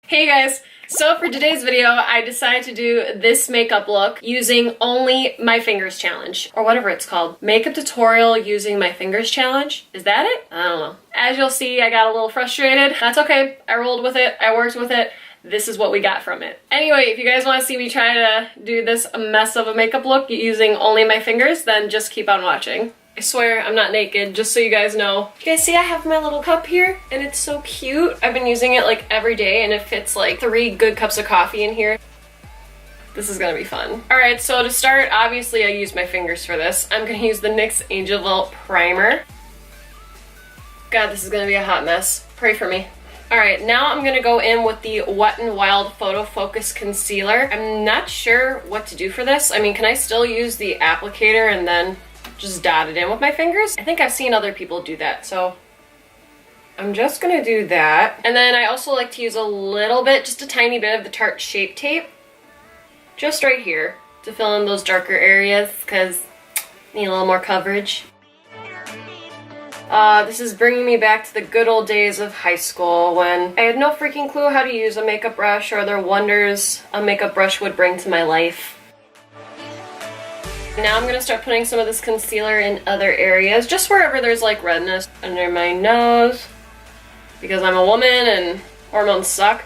Hey guys! So for today's video, I decided to do this makeup look using only my fingers challenge, or whatever it's called. Makeup tutorial using my fingers challenge. Is that it? I don't know. As you'll see, I got a little frustrated. That's okay. I rolled with it. I worked with it. This is what we got from it. Anyway, if you guys want to see me try to do this mess of a makeup look using only my fingers, then just keep on watching. I swear I'm not naked, just so you guys know. You guys see I have my little cup here and it's so cute. I've been using it like every day and it fits like 3 good cups of coffee in here. This is gonna be fun. All right, so to start, obviously I use my fingers for this. I'm gonna use the NYX Angel Vault Primer. God, this is gonna be a hot mess. Pray for me. All right, now I'm gonna go in with the Wet n Wild Photo Focus Concealer. I'm not sure what to do for this. I mean, can I still use the applicator and then just dot it in with my fingers? I think I've seen other people do that, so I'm just gonna do that. And then I also like to use a little bit, just a tiny bit of the Tarte Shape Tape, just right here, to fill in those darker areas, because I need a little more coverage. This is bringing me back to the good old days of high school when I had no freaking clue how to use a makeup brush or the wonders a makeup brush would bring to my life. Now I'm going to start putting some of this concealer in other areas, just wherever there's like redness. Under my nose, because I'm a woman and hormones suck.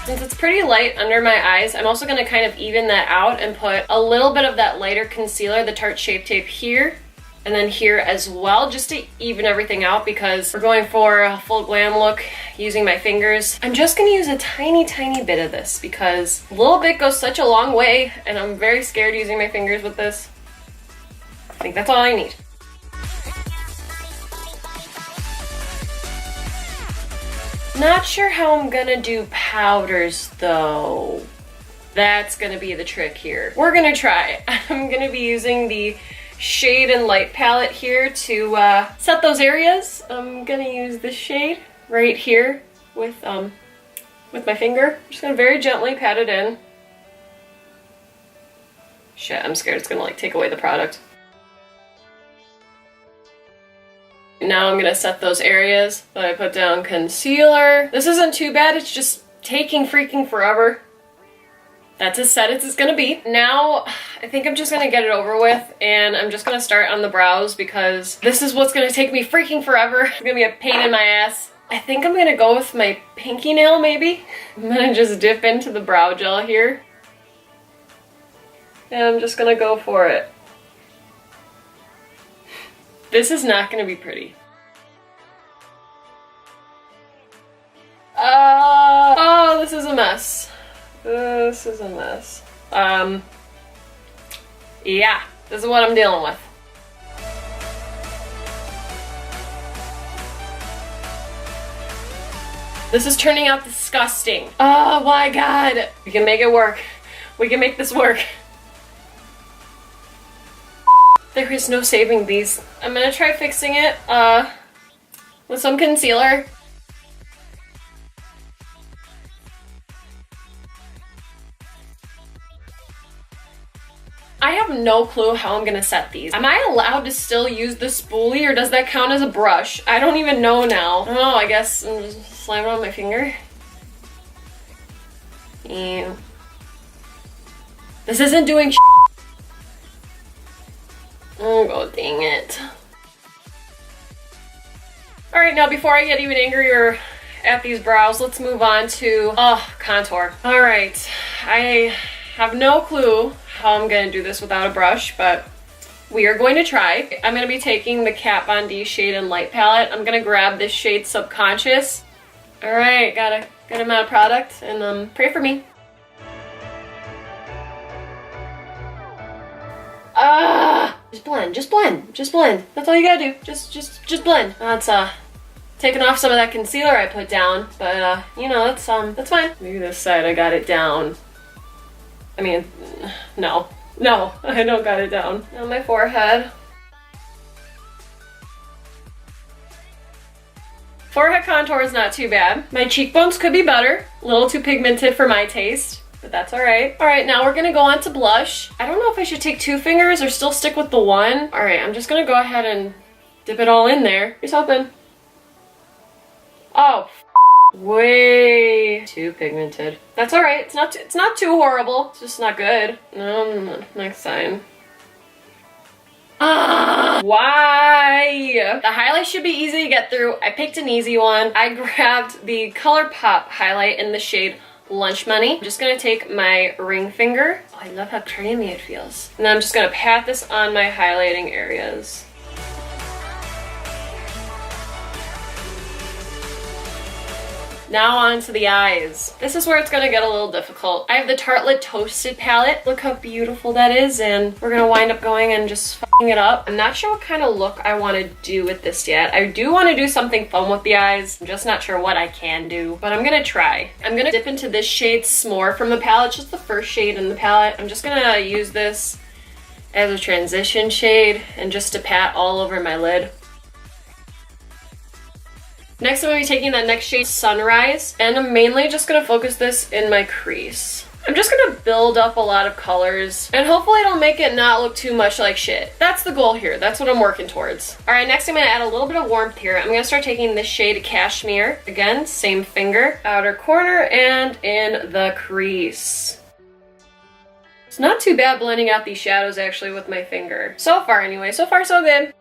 Since it's pretty light under my eyes, I'm also going to kind of even that out and put a little bit of that lighter concealer, the Tarte Shape Tape, here. And then here as well, just to even everything out, because we're going for a full glam look using my fingers. I'm just gonna use a tiny bit of this because a little bit goes such a long way and I'm very scared using my fingers with this. I think that's all I need. Not sure how I'm gonna do powders though. That's gonna be the trick here. We're gonna try. I'm gonna be using the shade and light palette here to set those areas. I'm gonna use this shade right here with my finger. I'm just gonna very gently pat it in. Shit, I'm scared it's gonna like take away the product. Now I'm gonna set those areas that I put down concealer. This isn't too bad, it's just taking freaking forever. That's as set as it's gonna be. Now, I think I'm just gonna get it over with and I'm just gonna start on the brows because this is what's gonna take me freaking forever. It's gonna be a pain in my ass. I think I'm gonna go with my pinky nail maybe. I'm gonna just dip into the brow gel here. And I'm just gonna go for it. This is not gonna be pretty. Oh, this is a mess. This is a mess. Yeah, this is what I'm dealing with. This is turning out disgusting. Oh my god. We can make it work. We can make this work. There is no saving these. I'm gonna try fixing it with some concealer. I have no clue how I'm gonna set these. Am I allowed to still use the spoolie or does that count as a brush? I don't even know now. I don't know, I guess I'm just slam it on my finger. Yeah. This isn't doing sh**. Oh god dang it. Alright, now before I get even angrier at these brows, let's move on to contour. Alright, I have no clue how I'm gonna do this without a brush, but we are going to try. I'm gonna be taking the Kat Von D Shade and Light palette. I'm gonna grab this shade Subconscious. All right, got a good amount of product, and pray for me. Just blend, just blend, just blend. That's all you gotta do. Just blend. That's taking off some of that concealer I put down, but you know, that's fine. Maybe this side I got it down. I mean, no, I don't got it down. On my forehead. Forehead contour is not too bad. My cheekbones could be better. A little too pigmented for my taste. but that's all right. All right, now we're gonna go on to blush. I don't know if I should take 2 fingers or still stick with the one. All right, I'm just gonna go ahead and dip it all in there. Here's hoping. Oh, way too pigmented. That's all right. It's not too horrible. It's just not good. Next time. Why? The highlight should be easy to get through. I picked an easy one. I grabbed the ColourPop highlight in the shade Lunch Money. I'm just gonna take my ring finger. Oh, I love how creamy it feels. And then I'm just gonna pat this on my highlighting areas. Now on to the eyes. This is where it's gonna get a little difficult. I have the Tarte Toasted palette. Look how beautiful that is, and we're gonna wind up going and just f***ing it up. I'm not sure what kind of look I want to do with this yet. I do want to do something fun with the eyes. I'm just not sure what I can do, but I'm gonna try. I'm gonna dip into this shade S'more from the palette, just the first shade in the palette. I'm just gonna use this as a transition shade and just to pat all over my lid. Next, I'm going to be taking that next shade, Sunrise, and I'm mainly just going to focus this in my crease. I'm just going to build up a lot of colors, and hopefully it'll make it not look too much like shit. That's the goal here. That's what I'm working towards. All right, next I'm going to add a little bit of warmth here. I'm going to start taking this shade, Cashmere. Again, same finger, outer corner, and in the crease. It's not too bad blending out these shadows, actually, with my finger. So far, anyway. So far, so good.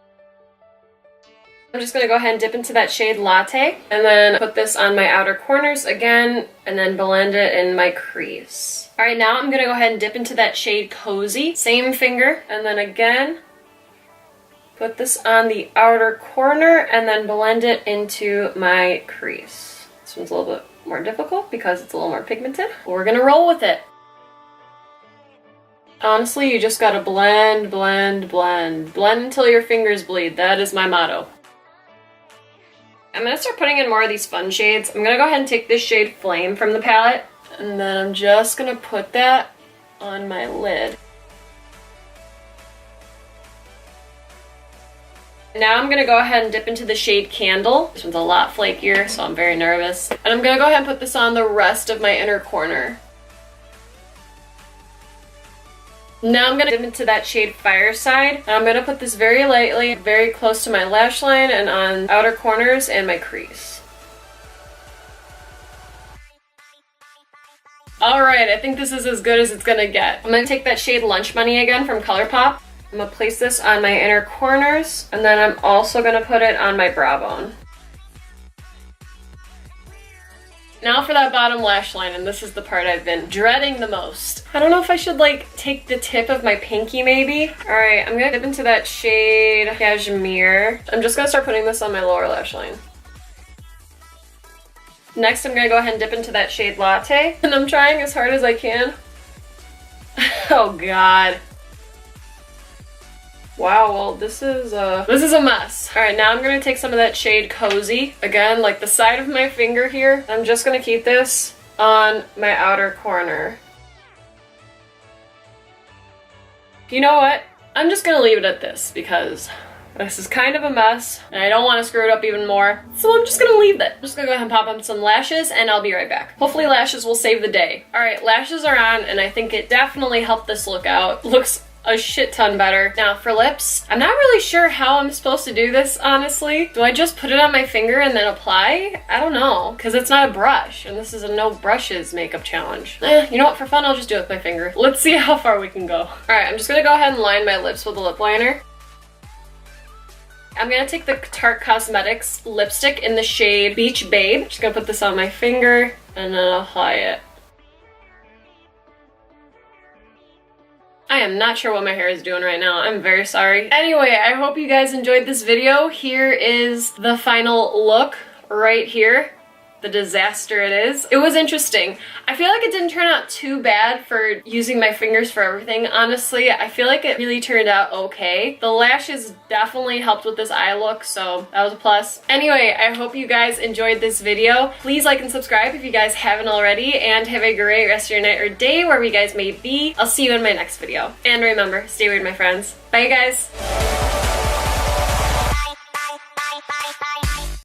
I'm just gonna go ahead and dip into that shade Latte and then put this on my outer corners again and then blend it in my crease. All right, now I'm gonna go ahead and dip into that shade Cozy. Same finger, and then again, put this on the outer corner and then blend it into my crease. This one's a little bit more difficult because it's a little more pigmented. We're gonna roll with it. Honestly, you just gotta blend, blend, blend. Blend until your fingers bleed. That is my motto. I'm going to start putting in more of these fun shades. I'm going to go ahead and take this shade Flame from the palette, and then I'm just going to put that on my lid. Now I'm going to go ahead and dip into the shade Candle. This one's a lot flakier, so I'm very nervous. And I'm going to go ahead and put this on the rest of my inner corner. Now I'm going to dip into that shade Fireside. I'm going to put this very lightly, very close to my lash line and on outer corners and my crease. Alright, I think this is as good as it's going to get. I'm going to take that shade Lunch Money again from ColourPop. I'm going to place this on my inner corners, and then I'm also going to put it on my brow bone. Now for that bottom lash line, and this is the part I've been dreading the most. I don't know if I should like take the tip of my pinky maybe. All right, I'm gonna dip into that shade Cashmere. I'm just gonna start putting this on my lower lash line. Next, I'm gonna go ahead and dip into that shade Latte, and I'm trying as hard as I can. Oh God. Wow, well this is a mess. All right, now I'm gonna take some of that shade Cozy. Again, like the side of my finger here. I'm just gonna keep this on my outer corner. You know what? I'm just gonna leave it at this because this is kind of a mess and I don't want to screw it up even more. So I'm just gonna leave it. I'm just gonna go ahead and pop on some lashes and I'll be right back. Hopefully lashes will save the day. All right, lashes are on and I think it definitely helped this look out. Looks a shit ton better. Now for lips, I'm not really sure how I'm supposed to do this, honestly. Do I just put it on my finger and then apply? I don't know, because it's not a brush, and this is a no brushes makeup challenge. You know what, for fun, I'll just do it with my finger. Let's see how far we can go. All right, I'm just gonna go ahead and line my lips with a lip liner. I'm gonna take the Tarte Cosmetics lipstick in the shade Beach Babe. Just gonna put this on my finger and then apply it. I am not sure what my hair is doing right now. I'm very sorry. Anyway, I hope you guys enjoyed this video. Here is the final look right here. The disaster it is. It was interesting. I feel like it didn't turn out too bad for using my fingers for everything, honestly. I feel like it really turned out okay. The lashes definitely helped with this eye look, so that was a plus. Anyway, I hope you guys enjoyed this video. Please like and subscribe if you guys haven't already, and have a great rest of your night or day wherever you guys may be. I'll see you in my next video. And remember, stay weird, my friends. Bye, guys.